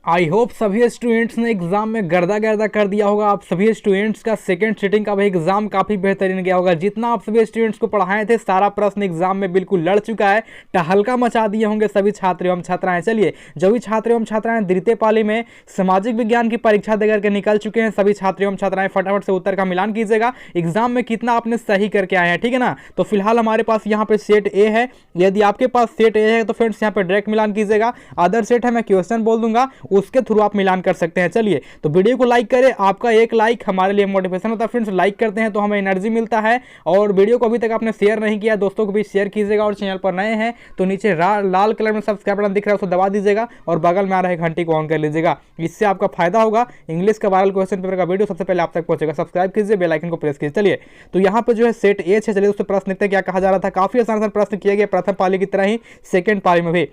I hope सभी students ने exam में गर्दा गर्दा कर दिया होगा। आप सभी स्टूडेंट्स का सेकंड सिटिंग का भाई एग्जाम काफी बेहतरीन गया होगा। जितना आप सभी स्टूडेंट्स को पढ़ाए थे सारा प्रश्न एग्जाम में बिल्कुल लड़ चुका है, टहलका मचा दिए होंगे सभी छात्र एवं छात्राएं। चलिए, जो भी छात्र एवं छात्राएं द्वितीय पाली में सामाजिक विज्ञान की परीक्षा देकर के निकल चुके हैं, सभी छात्र एवं छात्राएं फटाफट से उत्तर का मिलान कीजिएगा एग्जाम में कितना आपने सही करके आए हैं, ठीक है ना। तो फिलहाल हमारे पास यहाँ पे सेट ए है। यदि आपके पास सेट ए है तो फ्रेंड्स यहाँ पे डायरेक्ट मिलान कीजिएगा। अदर सेट है, मैं क्वेश्चन बोल दूंगा, उसके थ्रू आप मिलान कर सकते हैं। चलिए, तो वीडियो को लाइक करें, आपका एक लाइक हमारे लिए मोटिवेशन होता है फ्रेंड्स। लाइक करते हैं तो हमें एनर्जी मिलता है। और वीडियो को अभी तक आपने शेयर नहीं किया, दोस्तों को भी शेयर कीजिएगा। और चैनल पर नए हैं तो नीचे लाल कलर में सब्सक्राइब बटन दिख रहा है, उसको दबा दीजिएगा और बगल में आ रहे घंटी को ऑन कर लीजिएगा। इससे आपका फायदा होगा, इंग्लिश का वायरल क्वेश्चन पेपर का वीडियो सबसे पहले आप तक पहुंचेगा। सब्सक्राइब कीजिए, बेल आइकन को प्रेस कीजिए। चलिए, तो यहाँ पे जो है सेट ए है। चलिए, उससे प्रश्न देखते हैं क्या कहा जा रहा था। काफी आसान प्रश्न किए गए, प्रथम पाली की तरह ही सेकंड पाली में भी।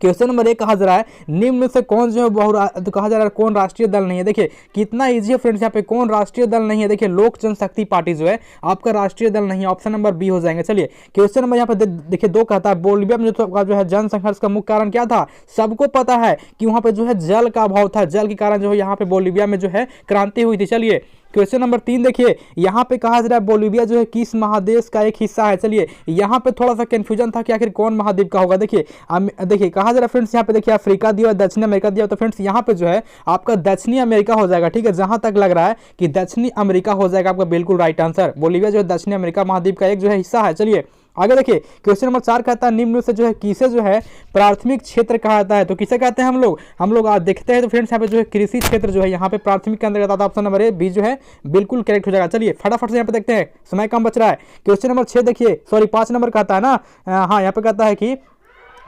क्वेश्चन नंबर 1 कहा जा रहा है, निम्न में से कौन जो है तो कहा जा रहा है कौन राष्ट्रीय दल नहीं है। देखिए कितना इजी है फ्रेंड्स, यहाँ पे कौन राष्ट्रीय दल नहीं है। देखिए लोक जनशक्ति पार्टी जो है आपका राष्ट्रीय दल नहीं है, ऑप्शन नंबर बी हो जाएंगे। चलिए, क्वेश्चन नंबर यहाँ पे देखिए 2 कहता है, बोलिविया में जो है जन संघर्ष का मुख्य कारण क्या था। सबको पता है कि वहां पे जो है जल का अभाव था, जल के कारण जो है यहाँ पे बोलिविया में जो है क्रांति हुई थी। चलिए, क्वेश्चन नंबर 3 देखिए, यहाँ पे कहा जा रहा है बोलिविया जो है किस महादेश का एक हिस्सा है। चलिए, यहाँ पे थोड़ा सा कंफ्यूजन था कि आखिर कौन महाद्वीप का होगा। देखिए कहा जा रहा है फ्रेंड्स, यहाँ पे देखिए अफ्रीका दिया, दक्षिण अमेरिका दिया, तो फ्रेंड्स यहाँ पे जो है आपका दक्षिणी अमेरिका हो जाएगा। ठीक है, जहां तक लग रहा है कि दक्षिणी अमेरिका हो जाएगा आपका बिल्कुल राइट आंसर। बोलिविया जो है दक्षिणी अमेरिका महाद्वीप का एक जो है हिस्सा है। चलिए आगे देखिए, क्वेश्चन नंबर 4 कहता है, निम्न में से जो है किसे जो है प्राथमिक क्षेत्र कहा जाता है। तो किसे कहते हैं हम लोग आज देखते हैं। तो फ्रेंड्स यहाँ पे जो है कृषि क्षेत्र जो है यहाँ पे प्राथमिक के अंदर आता है। ऑप्शन नंबर ए बी जो है बिल्कुल करेक्ट हो जाएगा। चलिए फटाफट से यहाँ पे देखते हैं, समय कम बच रहा है। क्वेश्चन नंबर 6 देखिए, सॉरी 5 नंबर कहता है ना, हाँ यहाँ पे कहता है कि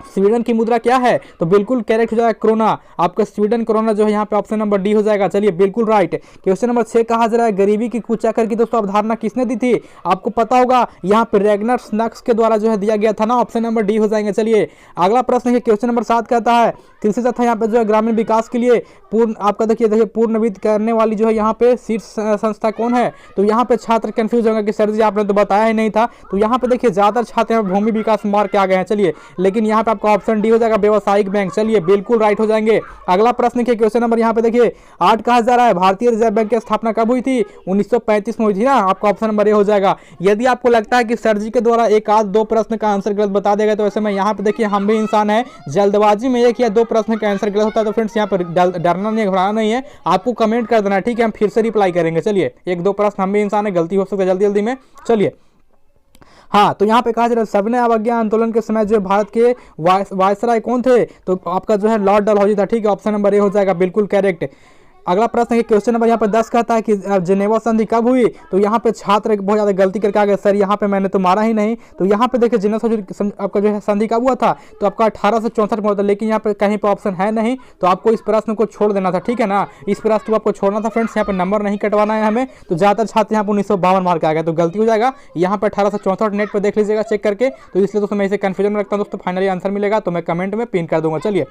स्वीडन की मुद्रा क्या है। तो बिल्कुल करेक्ट हो जाएगा क्रोना। आपका स्वीडन क्रोना जो है यहाँ पे ऑप्शन नंबर डी हो जाएगा। चलिए बिल्कुल राइट। क्वेश्चन नंबर 6 कहा जा रहा है, गरीबी की कुचक्कर की दोस्तों अवधारणा किसने दी थी। आपको पता होगा यहाँ पे रैगनर स्नक्स के द्वारा जो है दिया गया था ना, ऑप्शन नंबर डी हो जाएंगे। चलिए अगला प्रश्न है, क्वेश्चन नंबर 7 कहता है, कृषि तथा यहाँ पे जो है ग्रामीण विकास के लिए पूर्ण आपका देखिए पूर्ण वित्त करने वाली जो है यहाँ पे शीर्ष संस्था कौन है। तो यहाँ पे छात्र कंफ्यूज होंगे कि सर जी आपने तो बताया ही नहीं था। तो यहाँ पे देखिए ज्यादातर छात्र यहाँ भूमि विकास मार्ग के आ गए हैं। चलिए, लेकिन यहाँ पे आपका ऑप्शन डी हो जाएगा व्यवसायिक बैंक। चलिए बिल्कुल राइट हो जाएंगे। अगला प्रश्न देखिए, क्वेश्चन नंबर यहाँ पे देखिए 8 कहा जा रहा है, भारतीय रिजर्व बैंक की स्थापना कब हुई थी। 1935 में हुई थी ना, आपका ऑप्शन नंबर ए हो जाएगा। यदि आपको लगता है कि सर जी के द्वारा एक आध 2 प्रश्न का आंसर गलत बता देगा, तो ऐसे में यहाँ पे देखिए हम भी इंसान है, जल्दबाजी में 1 या 2 प्रश्न का आंसर गलत होता है। तो फ्रेंड्स यहाँ पर डरना नहीं, घबराना नहीं है, आपको कमेंट कर देना, ठीक है, हम फिर से रिप्लाई करेंगे। चलिए 1-2 प्रश्न, हम भी इंसान है, गलती हो सकता है जल्दी जल्दी में। चलिए हाँ, तो यहाँ पे कहा जा रहा है सविनय अवज्ञा आंदोलन के समय जो भारत के वायसराय कौन थे। तो आपका जो है लॉर्ड डलहौजी था। ठीक है, ऑप्शन नंबर ए हो जाएगा बिल्कुल करेक्ट। अगला प्रश्न है, क्वेश्चन नंबर यहाँ पे 10 कहता है कि जिनेवा संधि कब हुई। तो यहाँ पे छात्र बहुत ज्यादा गलती करके आ गए, सर यहाँ पे मैंने तो मारा ही नहीं। तो यहाँ पे देखिए जिनेवा आपका जो है संधि कब हुआ था। तो आपका 1864 में हुआ था, लेकिन यहाँ पे कहीं पे ऑप्शन है नहीं, तो आपको इस प्रश्न को छोड़ देना था। ठीक है ना, इस प्रश्न को आपको छोड़ना था फ्रेंड्स, यहाँ पे नंबर नहीं कटवाना है हमें। तो ज्यादातर छात्र यहाँ पे 1952 मार्क आ गए, तो गलती हो जाएगा। यहाँ पे 1864 नेट पर देख लीजिएगा चेक करके। तो इसलिए दोस्तों मैं इसे कंफ्यूजन में रखता हूँ दोस्तों, फाइनली आंसर मिलेगा तो मैं कमेंट में पिन कर दूंगा। चलिए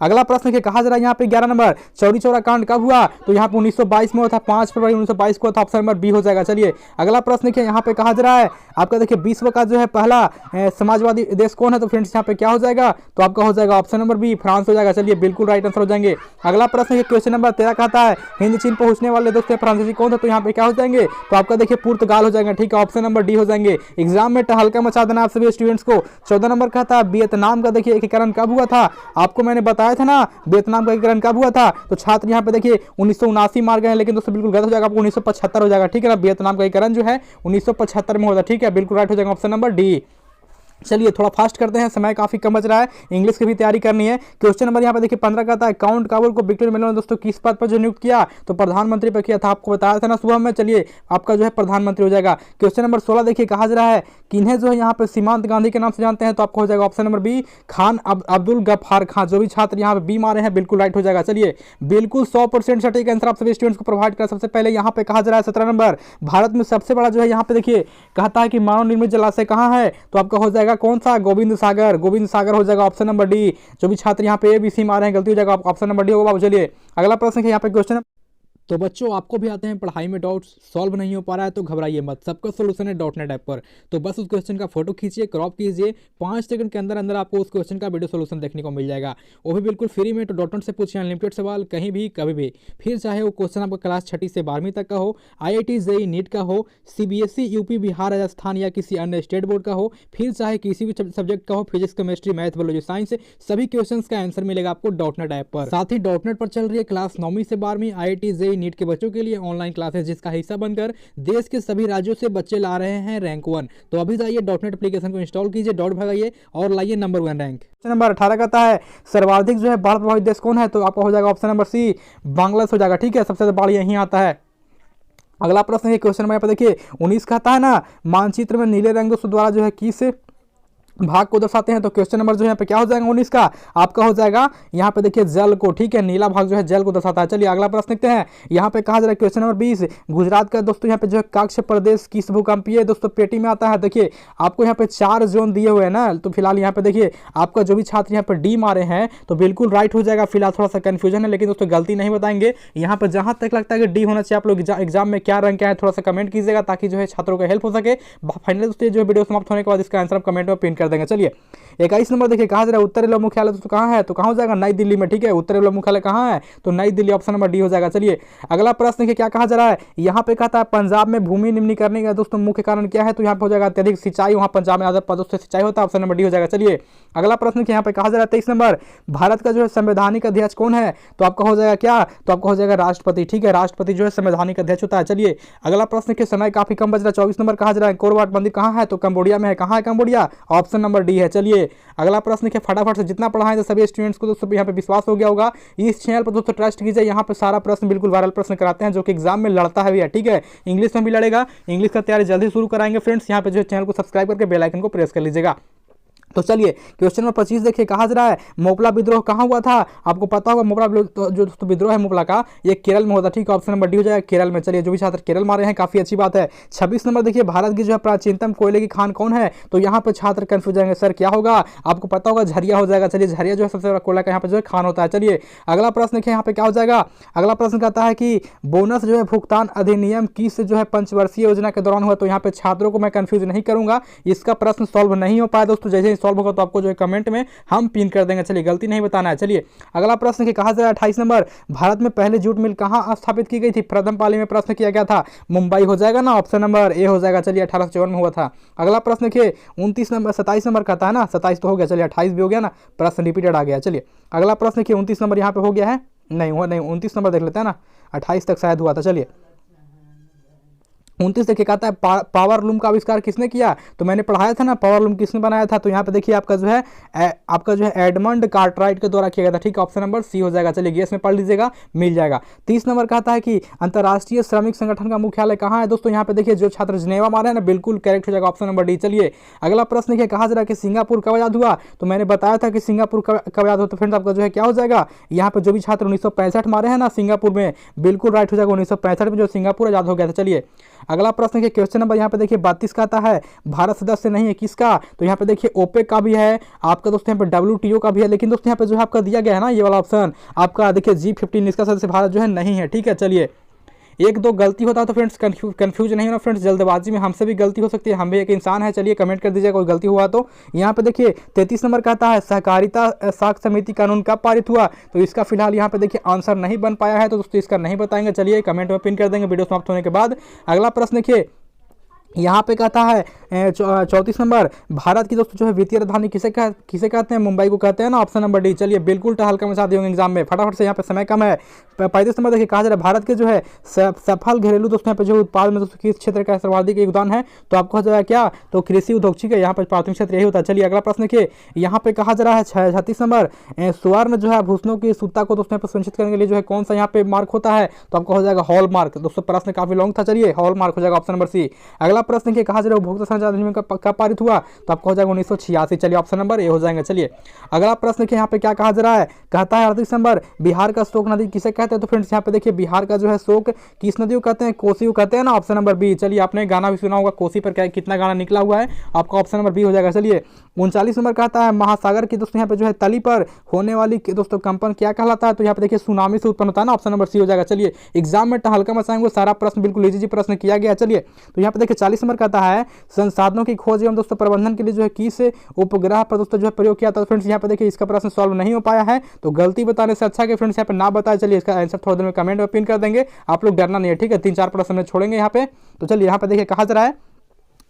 अगला प्रश्न के कहा जा रहा है यहाँ पे 11 नंबर, चौरी चौरा कांड कब हुआ। तो यहाँ पे 1922 में हुआ था, 5 फरवरी 1922 को था, ऑप्शन नंबर बी हो जाएगा। चलिए अगला प्रश्न के यहाँ पे कहा जा रहा है, आपका देखिए विश्व का जो है पहला समाजवादी देश कौन है। तो फ्रेंड्स यहाँ पे क्या हो जाएगा, तो आपका हो जाएगा ऑप्शन नंबर बी, फ्रांस हो जाएगा। चलिए बिल्कुल राइट आंसर हो जाएंगे। अगला प्रश्न है, क्वेश्चन नंबर 13 कहता है, हिंद चीन पहुंचने वाले दोस्तों फ्रांसीसी कौन थे। तो यहाँ पे क्या हो जाएंगे, तो आपका देखिए पुर्तगाल हो जाएगा। ठीक है, ऑप्शन नंबर डी हो जाएंगे। एग्जाम में टहलका मचा देना आप सभी स्टूडेंट्स को। 14 नंबर कहता है, वियतनाम का देखिए एकीकरण कब हुआ था। आपको मैंने बताया था ना वियतनाम का एकीकरण कब हुआ था। तो छात्र यहाँ पे देखिए 1979 मार गए हैं, लेकिन दोस्तों बिल्कुल गलत हो जाएगा, आपको 1975 हो जाएगा। ठीक है ना, वियतनाम का एकीकरण जो है 1975 में होता है। ठीक है, बिल्कुल राइट हो जाएगा ऑप्शन नंबर डी। चलिए थोड़ा फास्ट करते हैं, समय काफी कम बच रहा है, इंग्लिश की भी तैयारी करनी है। क्वेश्चन नंबर यहाँ पे देखिए 15 कहता है, काउंट काबुल को विक्टोरिया मेमोरियल दोस्तों किस पद पर जो नियुक्त किया। तो प्रधानमंत्री पर किया था, आपको बताया था ना सुबह में। चलिए आपका जो है प्रधानमंत्री हो जाएगा। क्वेश्चन नंबर 16 देखिए कहा जा रहा है, किन्हें जो है यहाँ पे सीमांत गांधी के नाम से जानते हैं। तो आपको हो जाएगा option number B, Khan Abdul Ghaffar Khan. जो भी छात्र यहाँ पे बी मारे हैं बिल्कुल राइट हो जाएगा। चलिए बिल्कुल 100% सटीक आंसर आप सभी स्टूडेंट्स को प्रोवाइड कर। सबसे पहले यहाँ पे कहा जा रहा है 17 नंबर, भारत में सबसे बड़ा जो है यहाँ पे देखिए कहता है कि मानव निर्मित जलाशय कहाँ है। तो आपका हो जाएगा कौन सा, गोविंद सागर हो जाएगा ऑप्शन नंबर डी। जो भी छात्र यहाँ पे ABC मारे हैं गलती हो जाएगा, ऑप्शन नंबर डी होगा। चलिए अगला प्रश्न है यहाँ पे क्वेश्चन तो बच्चों आपको भी आते हैं पढ़ाई में डाउट्स, सॉल्व नहीं हो पा रहा है तो घबराइए मत, सबका सोल्यूशन है .NET ऐप पर। तो बस उस क्वेश्चन का फोटो खींचिए, क्रॉप कीजिए, 5 सेकंड के अंदर अंदर आपको उस क्वेश्चन का वीडियो सोल्यूशन देखने को मिल जाएगा, वो भी बिल्कुल फ्री में। तो .NET से पूछिए अनलिमिटेड सवाल, कहीं भी कभी भी। फिर चाहे वो क्वेश्चन आपका क्लास 6 से 12वीं तक का हो, IIT JEE नीट का हो, CBSE UP बिहार राजस्थान या किसी अन्य स्टेट बोर्ड का हो, फिर चाहे किसी भी सब्जेक्ट का हो, physics chemistry math biology science, सभी क्वेश्चंस का आंसर मिलेगा आपको .NET ऐप पर। साथ ही .NEट पर चल रही है क्लास 9वीं से 12वीं IIT JEE नीट के बच्चों के लिए ऑनलाइन क्लासेस, जिसका हिस्सा बनकर देश के सभी राज्यों से बच्चे ला रहे हैं रैंक 1। तो अभी जाइए .NET एप्लीकेशन को इंस्टॉल कीजिए, डॉट भगाइए और लाइए नंबर 1 रैंक। नंबर 18 कहता है सर्वाधिक जो है बाढ़ प्रभावित देश कौन है? तो आपका हो जाएगा ऑप्शन नंबर सी, बांग्लादेश हो जाएगा। ठीक है, सबसे ज्यादा बाढ़ यहीं आता है। अगला प्रश्न है, क्वेश्चन नंबर यहाँ पे देखिए 19 कहता है ना, मानचित्र में नीले रंग द्वारा जो है किस भाग को दर्शाते हैं? तो क्वेश्चन नंबर जो यहाँ पे क्या हो जाएगा 19 का, आपका हो जाएगा यहाँ पे देखिए जल को। ठीक है, नीला भाग जो है जल को दर्शाता है। चलिए अगला प्रश्न देखते हैं। यहाँ पे कहा जा रहा है क्वेश्चन नंबर 20, गुजरात का दोस्तों यहाँ पे जो है कच्छ प्रदेश किस भूकंपीय दोस्तों पेटी में आता है? देखिए आपको यहाँ पे 4 जोन दिए हुए हैं ना, तो फिलहाल यहाँ पे देखिए आपका जो भी छात्र यहाँ पे डी मारे हैं तो बिल्कुल राइट हो जाएगा। फिलहाल थोड़ा सा कंफ्यूजन है, लेकिन दोस्तों गलती नहीं बताएंगे। यहाँ पे जहां तक लगता है कि डी होना चाहिए, आप लोग एग्जाम में क्या रैंक है थोड़ा सा कमेंट कीजिएगा, ताकि जो है छात्रों को हेल्प हो सके। फाइनली दोस्तों जो वीडियो समाप्त होने के बाद इसका आंसर आप कमेंट में पिन कर देंगे। चलिए 21 नंबर देखिए, कहा जा रहा है उत्तर रेलवे मुख्यालय दोस्तों कहाँ है? तो कहाँ हो जाएगा? नई दिल्ली में। ठीक है, उत्तर रेलवे मुख्यालय कहाँ है? तो नई दिल्ली, ऑप्शन नंबर डी हो जाएगा। चलिए अगला प्रश्न देखिए क्या कहा जा रहा है। यहाँ पे कहता है पंजाब में भूमि निम्नीकरण का दोस्तों मुख्य कारण क्या है? तो यहाँ पे हो जाएगा अत्यधिक सिंचाई, वहाँ पंजाब में ज्यादा पदों से सिंचाई होता है, ऑप्शन नंबर डी हो जाएगा। चलिए अगला प्रश्न यहाँ पे कहा जा रहा है 23 नंबर, भारत का जो है संवैधानिक अध्यक्ष कौन है? तो आपका हो जाएगा क्या? तो आपका हो जाएगा राष्ट्रपति। ठीक है, राष्ट्रपति जो है संवैधानिक अध्यक्ष होता है। चलिए अगला प्रश्न के समय काफी कम बच रहा है, 24 नंबर कहा जा रहा है कोरवाट मंदिर कहाँ है? तो कंबोडिया में है। कहाँ है कंबोडिया? ऑप्शन नंबर डी है। चलिए अगला प्रश्न के फटाफट से जितना पढ़ाएं तो सभी स्टूडेंट्स को दोस्तों यहाँ पे विश्वास हो गया होगा। इस चैनल पर दोस्तों ट्रस्ट कीजिए, यहाँ पे सारा प्रश्न बिल्कुल वायरल प्रश्न कराते हैं जो कि एग्जाम में लड़ता है भैया। ठीक है, इंग्लिश में भी लड़ेगा, इंग्लिश का तैयारी जल्दी शुरू कराएंगे फ्रेंड्स। यहाँ पे जो चैनल को सब्सक्राइब करके बेल आइकन को प्रेस कर लीजिएगा। तो चलिए क्वेश्चन नंबर 25 देखिए, कहा जा रहा है मोपला विद्रोह कहाँ हुआ था? आपको पता होगा मोपला जो विद्रोह है मोपला का, ये केरल में होता है। ठीक है, ऑप्शन नंबर डी हो जाएगा केरल में। चलिए जो भी छात्र केरल मारे हैं काफी अच्छी बात है। 26 नंबर देखिए, भारत की जो है प्राचीनतम कोयले की खान कौन है? तो यहाँ पे छात्र कंफ्यूज जाएंगे, सर क्या होगा? आपको पता होगा झरिया हो जाएगा। चलिए झरिया जो है सबसे बड़ा कोयला का यहाँ पे जो है खान होता है। चलिए अगला प्रश्न देखिए यहाँ पे क्या हो जाएगा। अगला प्रश्न कहता है कि बोनस जो है भुगतान अधिनियम किस जो है पंचवर्षीय योजना के दौरान हुआ? तो यहाँ पे छात्रों को मैं कंफ्यूज नहीं करूंगा, इसका प्रश्न सॉल्व नहीं हो पाया दोस्तों। जैसे ही सॉल्व होगा तो आपको जो कमेंट में हम पिन कर देंगे। चलिए गलती नहीं बताना है। चलिए अगला प्रश्न की कहा जा रहा है 28 नंबर, भारत में पहले जूट मिल कहां स्थापित की गई थी? प्रथम पाली में प्रश्न किया गया था, मुंबई हो जाएगा ना, ऑप्शन नंबर ए हो जाएगा। चलिए 1854 में हुआ था। अगला प्रश्न देखिए 29 नंबर 27 नंबर कहता है ना, 27 तो हो गया, चलिए 28 भी हो गया ना, प्रश्न रिपीटेड आ गया। चलिए अगला प्रश्न देखिए 29 नंबर यहाँ पे हो गया है, नहीं हुआ नहीं, 29 नंबर देख लेते हैं ना, 28 तक शायद हुआ था। चलिए 29 देखिए कहता है पावर लूम का आविष्कार किसने किया? तो मैंने पढ़ाया था ना पावर लूम किसने बनाया था। तो यहाँ पे देखिए आपका जो है एडमंड कार्टराइट के द्वारा किया गया था। ठीक है, ऑप्शन नंबर सी हो जाएगा। चलिए गेस में पढ़ लीजिएगा, मिल जाएगा। 30 नंबर कहता है कि अंतर्राष्ट्रीय श्रमिक संगठन का मुख्यालय कहाँ है? दोस्तों यहाँ पे देखिए जो छात्र जिनेवा मारे हैं ना, बिल्कुल करेक्ट हो जाएगा, ऑप्शन नंबर डी। चलिए अगला प्रश्न देखिए, कहा जा रहा है कि सिंगापुर कब आजाद हुआ? तो मैंने बताया था कि सिंगापुर कब आजाद हुआ। तो फ्रेंड्स आपका जो है क्या हो जाएगा, यहाँ पे जो भी छात्र 1965 मारे हैं ना सिंगापुर में, बिल्कुल राइट हो जाएगा, 1965 में जो सिंगापुर आजाद हो गया था। चलिए अगला प्रश्न के क्वेश्चन नंबर यहाँ पे देखिए 32 का आता है, भारत सदस्य नहीं है किसका? तो यहाँ पे देखिए ओपेक का भी है, आपका दोस्तों यहाँ पे WTO का भी है, लेकिन दोस्तों यहाँ पे जो है आपका दिया गया है ना ये वाला ऑप्शन आपका देखिए G15, इसका सदस्य भारत जो है नहीं है। ठीक है, चलिए एक दो गलती होता है तो फ्रेंड्स कंफ्यूज नहीं होना फ्रेंड्स, जल्दबाजी में हमसे भी गलती हो सकती है, हम भी एक इंसान है। चलिए कमेंट कर दीजिए कोई गलती हुआ तो। यहाँ पे देखिए 33 नंबर कहता है सहकारिता साख समिति कानून कब पारित हुआ? तो इसका फिलहाल यहाँ पे देखिए आंसर नहीं बन पाया है, तो दोस्तों इसका नहीं बताएंगे। चलिए कमेंट में पिन कर देंगे वीडियो समाप्त होने के बाद। अगला प्रश्न देखिए यहाँ पे कहता है 34 नंबर, भारत की दोस्तों जो है वित्तीय राजधानी किसे कहते हैं? मुंबई को कहते हैं ना, ऑप्शन नंबर डी। चलिए बिल्कुल टहलका मचा दिए होंगे एग्जाम में, फटाफट से यहाँ पे समय कम है। 35 नंबर देखिए कहा जा रहा है भारत के जो है सफल घरेलू दोस्तों यहाँ पे जो उत्पाद में दोस्तों किस क्षेत्र का सर्वाधिक योगदान है? तो आपको हो जाएगा क्या? तो कृषि उद्योग। ठीक है, यहाँ पर प्राथमिक क्षेत्र यही होता है। चलिए अगला प्रश्न देखिए, यहाँ पे कहा जा रहा है 36 नंबर, स्वर्ण जो है आभूषणों की शुद्धता को दोस्तों सुनिश्चित करने के लिए जो है कौन सा यहाँ पे मार्क होता है? तो आपको हो जाएगा हॉल मार्क। दोस्तों प्रश्न काफी लॉन्ग था, चलिए हॉल मार्क हो जाएगा, ऑप्शन नंबर सी। अगला अगला प्रश्न देखिए कहा जा रहा है उपभोक्ता संरक्षण अधिनियम कब पारित हुआ, तो आपको हो जाएगा 1986। चलिए ऑप्शन नंबर ए हो जाएंगे। चलिए अगला प्रश्न देखिए यहाँ पे क्या कहा जा रहा है, कहता है 38 दिसंबर बिहार का शोक नदी किसे कहते हैं, तो फ्रेंड्स यहाँ पे देखिए बिहार का जो है शोक किस नदी को कहते हैं, कोसी को कहते हैं ना, ऑप्शन नंबर बी। चलिए आपने गाना भी सुना होगा कोसी पर क्या कितना गाना निकला हुआ है, आपका ऑप्शन नंबर बी हो जाएगा। चलिए 39 नंबर कहता है महासागर की दोस्तों यहाँ पे जो है तली पर होने वाली दोस्तों कंपन क्या कहलाता है, तो यहाँ पे देखिए सुनामी से उत्पन्न होता है ना, ऑप्शन नंबर सी हो जाएगा। चलिए एग्जाम में टहलका मचाएंगे, सारा प्रश्न बिल्कुल इजी प्रश्न किया गया। चलिए तो यहाँ पे देखिए 40 नंबर कहता है संसाधनों की खोज एवं दोस्तों प्रबंधन के लिए जो है किस उपग्रह पर दोस्तों जो है प्रयोग किया था, फ्रेंड्स यहाँ पे देखिए इसका प्रश्न सॉल्व नहीं हो पाया है, तो गलती बताने से अच्छा कि फ्रेंड्स यहाँ पे ना बताए। चलिए इसका आंसर थोड़ी देर में कमेंट में पिन कर देंगे, आप लोग डरना नहीं है, ठीक है। 3-4 प्रश्न में छोड़ेंगे यहाँ पे। तो चलिए यहाँ पे देखिए कहा जा रहा है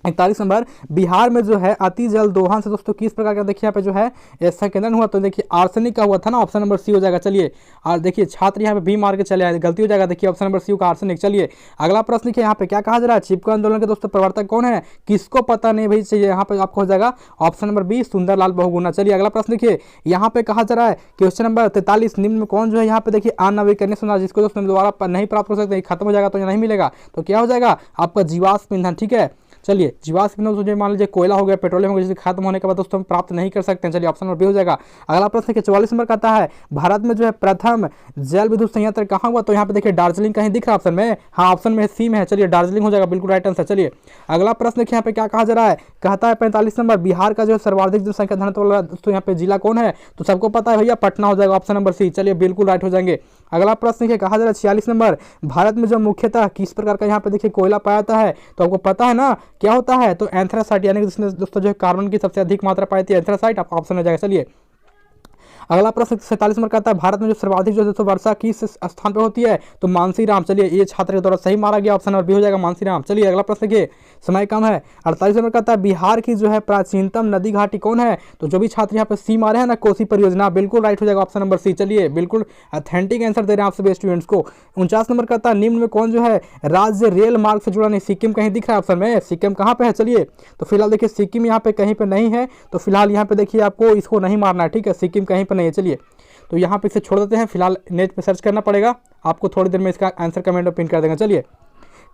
41 नंबर बिहार में जो है अति जल दोहन से दोस्तों किस प्रकार का देखिए यहाँ पे जो है ऐसा केंद्र हुआ, तो देखिए आर्सेनिक का हुआ था ना, ऑप्शन नंबर सी हो जाएगा। चलिए और देखिए छात्र यहाँ पे बी मार के चले आए, गलती हो जाएगा, देखिए ऑप्शन नंबर सी का आर्सेनिक। चलिए अगला प्रश्न देखिए यहाँ पे क्या कहा जा रहा है, चिपको आंदोलन के दोस्तों प्रवर्तक कौन है, किसको पता नहीं भाई, चाहिए यहाँ पे आपको हो जाएगा option number B Sunderlal Bahuguna. चलिए अगला प्रश्न देखिए यहाँ पे कहा जा रहा है क्वेश्चन नंबर 43 निम्न में कौन जो है यहाँ पे देखिए अनवीकरणीय सुना जिसको दोस्तों दोबारा नहीं प्राप्त कर सकते, खत्म हो जाएगा तो नहीं मिलेगा, तो क्या हो जाएगा आपका जीवाश्म ईंधन, ठीक है। चलिए जीवाश्म ईंधन जो मान लीजिए कोयला हो गया, पेट्रोलियम हो गया, जिसे खत्म होने के बाद दोस्तों हम प्राप्त नहीं कर सकते हैं। चलिए ऑप्शन नंबर बी हो जाएगा। अगला प्रश्न के 44 नंबर कहता है भारत में जो है प्रथम जल विद्युत संयंत्र कहाँ हुआ, तो यहाँ पे देखिए दार्जिलिंग कहीं दिख रहा है ऑप्शन में, हाँ ऑप्शन में सी में है। चलिए दार्जिलिंग हो जाएगा बिल्कुल राइट आंसर। चलिए अगला प्रश्न देखिए यहाँ पे क्या कहा जा रहा है, कहता है 45 नंबर बिहार का जो है सर्वाधिक जनसंख्या घनत्व वाला दोस्तों यहाँ पे जिला कौन है, तो सबको पता है भैया पटना हो जाएगा, ऑप्शन नंबर सी। चलिए बिल्कुल राइट हो जाएंगे। अगला प्रश्न देखिए कहा जा रहा है 46 नंबर भारत में जो मुख्यतः किस प्रकार का यहाँ पे देखिए कोयला पाया जाता है, तो आपको पता है ना क्या होता है, तो एंथ्रासाइट, यानी कि जिसमें दोस्तों जो है कार्बन की सबसे अधिक मात्रा पाई जाती है एंथ्रासाइट, आपका ऑप्शन हो जाएगा। चलिए अगला प्रश्न 47 नंबर कहता है भारत में जो सर्वाधिक जो है वर्षा किस स्थान पे होती है, तो मानसीराम। चलिए ये छात्र के द्वारा सही मारा गया, ऑप्शन नंबर बी हो जाएगा मानसीराम। चलिए अगला प्रश्न देखिए समय कम है, 48 नंबर कहता है बिहार की जो है प्राचीनतम नदी घाटी कौन है, तो जो भी छात्र यहाँ पे सी मारे हैं ना कोसी परियोजना, बिल्कुल राइट हो जाएगा ऑप्शन नंबर सी। चलिए बिल्कुल ऑथेंटिक आंसर दे रहे हैं आप सभी स्टूडेंट्स को। 49 नंबर कहता है निम्न में कौन जो है राज्य रेल मार्ग से जुड़ा नहीं, सिक्किम कहीं दिख रहा है ऑप्शन में, सिक्किम कहाँ पे है, चलिए तो फिलहाल देखिए सिक्किम यहाँ पे कहीं पे नहीं है, तो फिलहाल यहाँ पे देखिए आपको इसको नहीं मारना है, ठीक है, सिक्किम कहीं पे नहीं है। चलिए तो यहाँ पे इसे छोड़ देते हैं, फिलहाल नेट पे सर्च करना पड़ेगा आपको, थोड़ी देर में इसका आंसर कमेंट में पिन कर देंगे। चलिए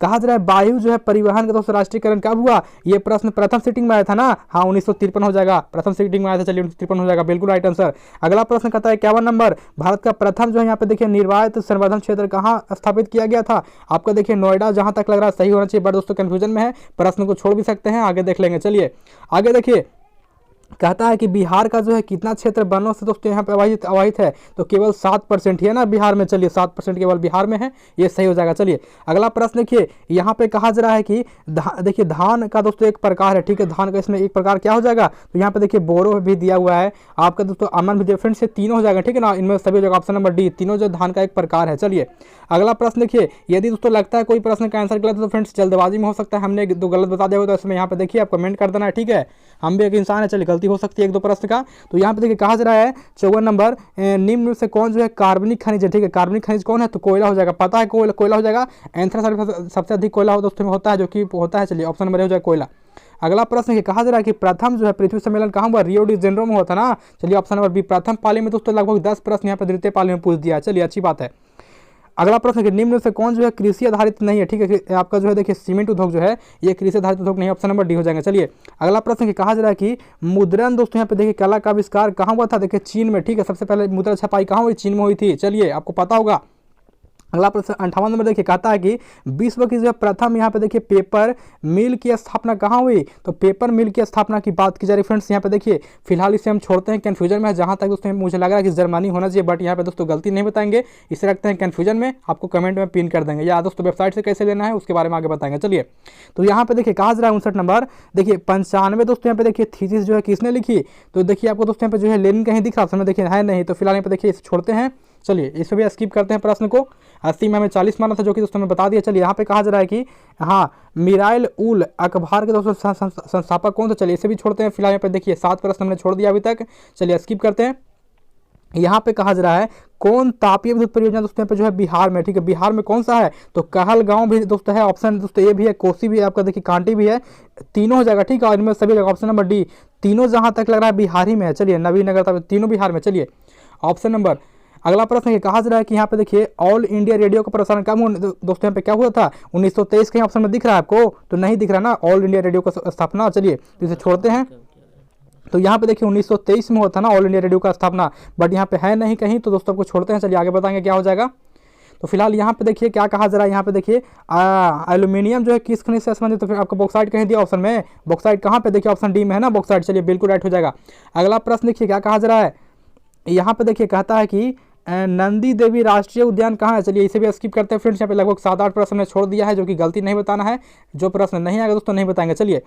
कहा जा रहा है वायु जो है परिवहन का दोस्तों राष्ट्रीयकरण कब हुआ, ये प्रश्न प्रथम सिटिंग में आया था ना, हाँ 1953 हो जाएगा, प्रथम सिटिंग में आया था। चलिए 1953 हो जाएगा बिल्कुल राइट आंसर। अगला प्रश्न कहता है 51 नंबर भारत का प्रथम जो है यहाँ पे देखिए निर्वात संवर्धन क्षेत्र कहाँ स्थापित किया गया था, आपका देखिए नोएडा, जहां तक लग रहा है सही होना चाहिए, बट दोस्तों कंफ्यूजन में है, प्रश्न को छोड़ भी सकते हैं, आगे देख लेंगे। चलिए आगे देखिए कहता है कि बिहार का जो है कितना क्षेत्र वनों से दोस्तों यहाँ पे अवाहित है, तो केवल 7% ही है ना बिहार में। चलिए 7% केवल बिहार में है, ये सही हो जाएगा। चलिए अगला प्रश्न देखिए यहाँ पे कहा जा रहा है कि देखिए धान का दोस्तों एक प्रकार है, ठीक है, धान का इसमें एक प्रकार क्या हो जाएगा, तो यहाँ पे देखिए बोरो भी दिया हुआ है आपका दोस्तों, अमन भी डिफरेंट से तीनों हो जाएगा, ठीक है ना, इनमें सभी जगह ऑप्शन नंबर डी, तीनों जो धान का एक प्रकार है। चलिए अगला प्रश्न देखिए यदि दोस्तों लगता है कोई प्रश्न का आंसर गलत है तो फ्रेंड्स जल्दबाजी में हो सकता है हमने दो गलत बता दिया हो, तो इसमें यहाँ पे देखिए आप कमेंट कर देना है, ठीक है, हम भी एक इंसान है, चलिए गलती हो सकती है एक दो प्रश्न का। तो यहाँ पे देखिए कहा जा रहा है 54 नंबर निम्न से कौन जो है कार्बनिक खनिज है, ठीक है, कार्बनिक खनिज कौन है, तो कोयला हो जाएगा, पता है कोयला हो जाएगा, एंथ्रासाइट सबसे अधिक कोयला हो दोस्तों में होता है, जो कि होता है। चलिए ऑप्शन नंबर हो जाएगा कोयला। अगला प्रश्न कहा जा रहा है कि प्रथम जो है पृथ्वी सम्मेलन कहाँ हुआ, रियो डी जेनेरो में हुआ था ना। चलिए ऑप्शन नंबर बी प्रथम पाली में दोस्तों लगभग 10 प्रश्न यहाँ पे द्वितीय पाली में पूछ दिया, चलिए अच्छी बात है। अगला प्रश्न कि निम्न से कौन जो है कृषि आधारित नहीं है, ठीक है, आपका जो है देखिए सीमेंट उद्योग जो है ये कृषि आधारित उद्योग नहीं, ऑप्शन नंबर डी हो जाएगा। चलिए अगला प्रश्न कि कहा जा रहा है कि मुद्रण दोस्तों यहाँ पे देखिए कला का आविष्कार कहाँ हुआ था, देखिए चीन में, ठीक है, सबसे पहले मुद्रा छपाई कहाँ हुई, चीन में हुई थी, चलिए आपको पता होगा। अगला प्रश्न 58 नंबर देखिए कहता है कि विश्व की जो प्रथम यहाँ पे देखिए पेपर मिल की स्थापना कहाँ हुई, तो पेपर मिल की स्थापना की बात की जा रही है फ्रेंड्स। यहाँ पे देखिए फिलहाल इसे हम छोड़ते हैं कन्फ्यूजन में, जहाँ तक दोस्तों मुझे लग रहा है कि जर्मनी होना चाहिए, बट यहाँ पे दोस्तों गलती नहीं बताएंगे, इसे रखते हैं कन्फ्यूजन में, आपको कमेंट में पिन कर देंगे, या दोस्तों वेबसाइट से कैसे लेना है उसके बारे में आगे बताएंगे। चलिए तो यहाँ पे देखिए कहा जा रहा है 59 नंबर देखिए 95 दोस्तों यहाँ पे देखिए थीसिस जो है किसने लिखी, तो देखिए आपको दोस्तों यहाँ पे जो है लेनिन कहीं दिख रहा है, देखिए है नहीं, तो फिलहाल यहाँ पे देखिए इसे छोड़ते हैं। चलिए इसमें भी स्किप करते हैं प्रश्न को, 80 में हमें 40 माना था, जो कि दोस्तों मैं बता दिया। चलिए यहाँ पे कहा जा रहा है कि हाँ मिराइल उल अखबार के दोस्तों संस्थापक कौन, तो चलिए इसे भी छोड़ते हैं, फिलहाल यहाँ पे देखिए 7 प्रश्न हमने छोड़ दिया अभी तक, चलिए स्किप करते हैं। यहाँ पे कहा जा रहा है कौन तापीय विद्युत परियोजना दोस्तों यहाँ पे जो है बिहार में, ठीक है, बिहार में कौन सा है, तो कहलगांव भी दोस्तों है, ऑप्शन दोस्तों ये भी है, कोसी भी है, आपका देखिए कांटी भी है, तीनों हो जाएगा, ठीक है, और इनमें सभी जगह ऑप्शन नंबर डी, तीनों जहां तक लग रहा है बिहार ही में है। चलिए नवीनगर तीनों बिहार में। चलिए ऑप्शन नंबर अगला प्रश्न ये कहा जा रहा है कि यहाँ पे देखिए ऑल इंडिया रेडियो का प्रसारण कब दोस्तों यहाँ पे क्या हुआ था 1923 के ऑप्शन में दिख रहा है आपको, तो नहीं दिख रहा ना ऑल इंडिया रेडियो का स्थापना। चलिए तो इसे छोड़ते हैं। तो यहाँ पे देखिए 1923 में हुआ था ना ऑल इंडिया रेडियो का स्थापना, बट यहाँ पे है नहीं कहीं, तो दोस्तों आपको छोड़ते हैं। चलिए आगे बताएंगे क्या हो जाएगा। तो फिलहाल यहाँ पे देखिए क्या कहा जा रहा है, यहाँ पे देखिए एल्यूमिनियम जो है किस खनिज से संबंधित, तो फिर आपको बॉक्साइट कहीं दिया ऑप्शन में, बॉक्साइट कहाँ पे देखिए ऑप्शन डी में है ना बॉक्साइट। चलिए बिल्कुल राइट हो जाएगा। अगला प्रश्न देखिए क्या कहा जा रहा है, यहाँ पे देखिए कहता है कि नंदी देवी राष्ट्रीय उद्यान कहाँ है। चलिए इसे भी स्किप करते हैं फ्रेंड्स, यहाँ पे लगभग 7-8 प्रश्न छोड़ दिया है, जो कि गलती नहीं बताना है, जो प्रश्न नहीं आएगा दोस्तों नहीं बताएंगे। चलिए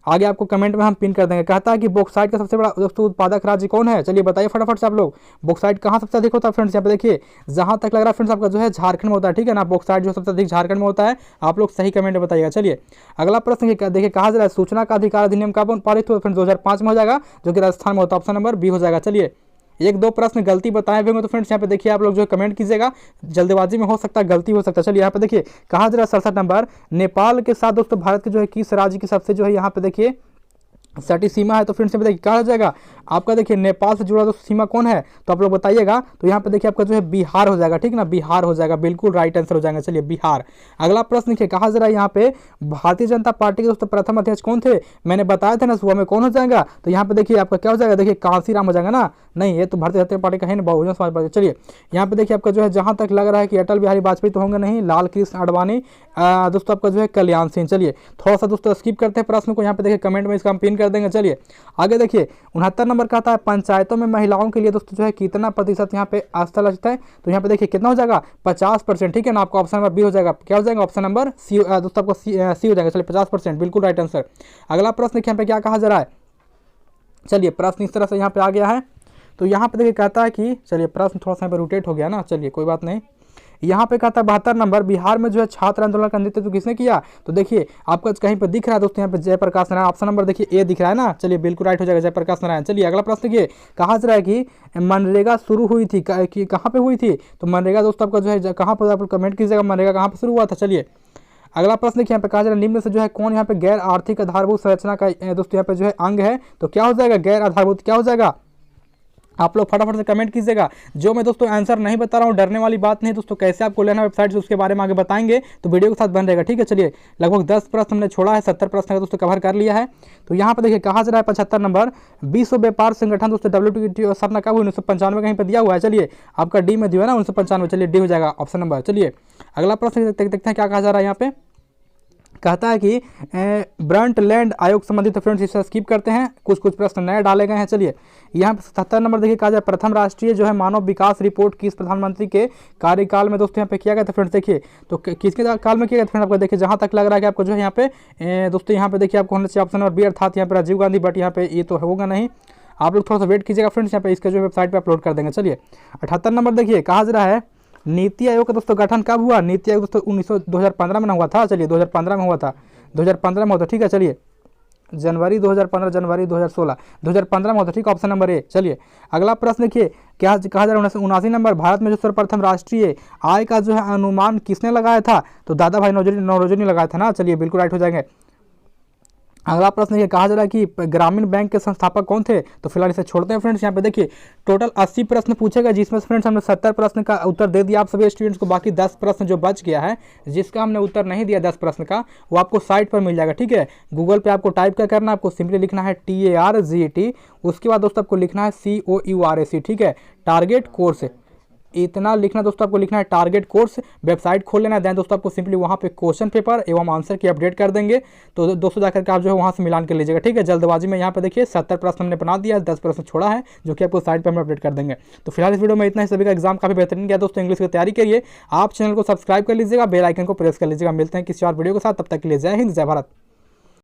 आगे आपको कमेंट में हम पिन कर देंगे। कहता है कि बॉक्साइट का सबसे बड़ा दोस्तों उत्पादक राज्य कौन है। चलिए बताइए फटाफट से आप लोग, बॉक्साइट कहाँ सबसे अधिक होता है फ्रेंड्स। यहाँ पे देखिए जहाँ तक लग रहा है फ्रेंड्स आपका जो है झारखंड में होता है, ठीक है ना, बॉक्साइट जो सबसे अधिक झारखंड में होता है। आप लोग सही कमेंट में बताइएगा। चलिए अगला प्रश्न देखिए कहा जा रहा है सूचना का अधिकार अधिनियम कब पारित हुआ फ्रेंड्स 2005 में हो जाएगा, जो कि राजस्थान में होता है, ऑप्शन नंबर बी हो जाएगा। चलिए 1-2 प्रश्न गलती बताए हुए तो फ्रेंड्स यहाँ पे देखिए आप लोग जो है कमेंट कीजिएगा, जल्दबाजी में हो सकता है गलती हो सकता है। चलिए यहाँ पे देखिए कहा जा रहा है 67 नंबर, नेपाल के साथ दोस्तों भारत के जो है किस राज्य की सबसे जो है यहाँ पे देखिए सटी सीमा है। तो फ्रेंड्स यहाँ पे देखिए क्या हो जाएगा आपका, देखिए नेपाल से जुड़ा दोस्तों सीमा कौन है, तो आप लोग बताइएगा। तो यहाँ पे देखिए आपका जो है बिहार हो जाएगा, ठीक ना, बिहार हो जाएगा, बिल्कुल राइट आंसर हो जाएगा। चलिए बिहार। अगला प्रश्न देखिए कहा जा रहा है यहाँ पे भारतीय जनता पार्टी के दोस्तों प्रथम अध्यक्ष कौन थे, मैंने बताया था ना सुबह में, कौन हो जाएगा। तो यहाँ पे देखिए आपका क्या हो जाएगा, देखिए कांसीराम हो जाएगा ना, नहीं ये तो भारतीय जनता पार्टी का है ना, बहुजन समाज पार्टी। चलिए यहाँ पे देखिए आपका जो है जहाँ तक लग रहा है कि अटल बिहारी वाजपेयी तो होंगे नहीं, लाल कृष्ण आडवाणी दोस्तों आपका जो है कल्याण सिंह। चलिए थोड़ा सा दोस्तों स्किप करते हैं प्रश्न को, यहाँ पे देखिए कमेंट में इसका हम पिन कर देंगे। चलिए आगे देखिए 69 नंबर कहता है पंचायतों में महिलाओं के लिए दोस्तों जो है कितना प्रतिशत यहाँ पे स्थल है। तो यहाँ पे देखिए कितना हो जाएगा 50%, ठीक है ना, आपको ऑप्शन नंबर बी हो जाएगा। क्या हो जाएगा ऑप्शन नंबर सी दोस्तों आपको सी हो जाएगा। चलिए 50% बिल्कुल राइट आंसर। अगला प्रश्न देखिए यहाँ पे क्या कहा जा रहा है। चलिए प्रश्न इस तरह से यहाँ पे आ गया है। तो यहाँ पे देखिए कहता है कि चलिए प्रश्न थोड़ा सा यहाँ पे रोटेट हो गया ना, चलिए कोई बात नहीं। यहाँ पे कहता है 72 नंबर, बिहार में जो है छात्र आंदोलन का नेतृत्व किसने किया। तो देखिए आपको कहीं पे दिख रहा है दोस्तों यहाँ पे जयप्रकाश नारायण, ऑप्शन नंबर देखिए ए दिख रहा है ना। चलिए बिल्कुल राइट हो जाएगा जयप्रकाश नारायण। चलिए अगला प्रश्न देखिए कहा जा रहा है कि मनरेगा शुरू हुई थी कि कहाँ पे हुई थी। तो मनरेगा दोस्तों आपका जो है कहाँ पर, आप कमेंट कीजिएगा मनरेगा कहाँ पर शुरू हुआ था। चलिए अगला प्रश्न देखिए यहाँ पे कहा जा रहा है निम्न से जो है कौन यहाँ पे गैर आर्थिक आधारभूत संरचना का दोस्तों यहाँ पे जो है अंग है। तो क्या हो जाएगा गैर आधारभूत, क्या हो जाएगा, आप लोग फटाफट से कमेंट कीजिएगा। जो मैं दोस्तों आंसर नहीं बता रहा हूँ, डरने वाली बात नहीं दोस्तों, कैसे आपको लेना वेबसाइट से उसके बारे में आगे बताएंगे, तो वीडियो के साथ बन रहेगा, ठीक है। चलिए लगभग 10 प्रश्न हमने छोड़ा है, 70 प्रश्न का दोस्तों कवर कर लिया है। तो यहाँ पे देखिए कहा जा रहा है 75 नंबर, विश्व व्यापार संगठन दोस्तों WTO स्थापना कब हुई 1995 कहीं पर दिया हुआ है। चलिए आपका डी में दिया है ना 1995, चलिए डी हो जाएगा ऑप्शन नंबर। चलिए अगला प्रश्न देखते हैं क्या कहा जा रहा है यहाँ पे। कहता है कि ब्रंटलैंड आयोग संबंधित, फ्रेंड्स इसे स्किप करते हैं, कुछ प्रश्न नए डाले गए हैं। चलिए यहाँ पे 77 नंबर देखिए कहा जाए प्रथम राष्ट्रीय जो है मानव विकास रिपोर्ट किस प्रधानमंत्री के कार्यकाल में दोस्तों यहाँ पे किया गया था। फ्रेंड्स देखिए तो किसके काल में किया गया था फ्रेंड, आपको देखिए जहाँ तक लग रहा है कि आपको जो है यहाँ पे दोस्तों यहाँ पे देखिए आपको होना चाहिए ऑप्शन नंबर बी, अर्थात यहाँ पे राजीव गांधी, बट यहाँ पे ये तो होगा नहीं, आप लोग थोड़ा सा वेट कीजिएगा फ्रेंड्स, यहाँ पे इसका जो वेबसाइट पर अपलोड कर देंगे। चलिए 78 नंबर देखिए कहा जा रहा है नीति आयोग का दोस्तों गठन कब हुआ। नीति आयोग दोस्तों 2015 में हुआ था। चलिए 2015 में हुआ था, 2015 में होता, ठीक है। चलिए जनवरी 2015, जनवरी 2016, 2015 में होता, ठीक है, ऑप्शन नंबर ए। चलिए अगला प्रश्न देखिए क्या कहा जा रहा है 79 नंबर, भारत में जो सर्वप्रथम राष्ट्रीय आय का जो है अनुमान किसने लगाया था। तो दादा भाई नौरोजी ने लगाया था ना। चलिए बिल्कुल राइट हो जाएंगे। अगला प्रश्न ये कहा जा रहा है कि ग्रामीण बैंक के संस्थापक कौन थे। तो फिलहाल इसे छोड़ते हैं फ्रेंड्स। यहाँ पे देखिए टोटल 80 प्रश्न पूछेगा, जिसमें फ्रेंड्स हमने 70 प्रश्न का उत्तर दे दिया आप सभी स्टूडेंट्स को। बाकी 10 प्रश्न जो बच गया है, जिसका हमने उत्तर नहीं दिया 10 प्रश्न का, वो आपको साइट पर मिल जाएगा, ठीक है। गूगल पे आपको टाइप क्या करना है, आपको सिंपली लिखना है TARGET, उसके बाद दोस्तों आपको लिखना है COURS, ठीक है, टारगेट कोर्स। इतना लिखना दोस्तों, आपको लिखना है टारगेट कोर्स। वेबसाइट खोल लेना है, दोस्तों आपको सिंपली वहाँ पे क्वेश्चन पेपर एवं आंसर की अपडेट कर देंगे। तो दोस्तों जाकर के आप जो है वहाँ से मिलान कर लीजिएगा, ठीक है। जल्दबाजी में यहाँ पे देखिए 70 प्रश्न हमने बना दिया है, 10 प्रश्न छोड़ा है, जो कि आपको साइट पर हम अपडेट कर देंगे। तो फिलहाल इस वीडियो में इतना ही। सभी का एग्जाम काफी बेहतरीन गया दोस्तों। इंग्लिश की तैयारी करिए, आप चैनल को सब्सक्राइब कर लीजिएगा, बेल आइकन को प्रेस कर लीजिएगा। मिलते हैं किसी और वीडियो के साथ, तब तक के लिए जय हिंद, जय भारत।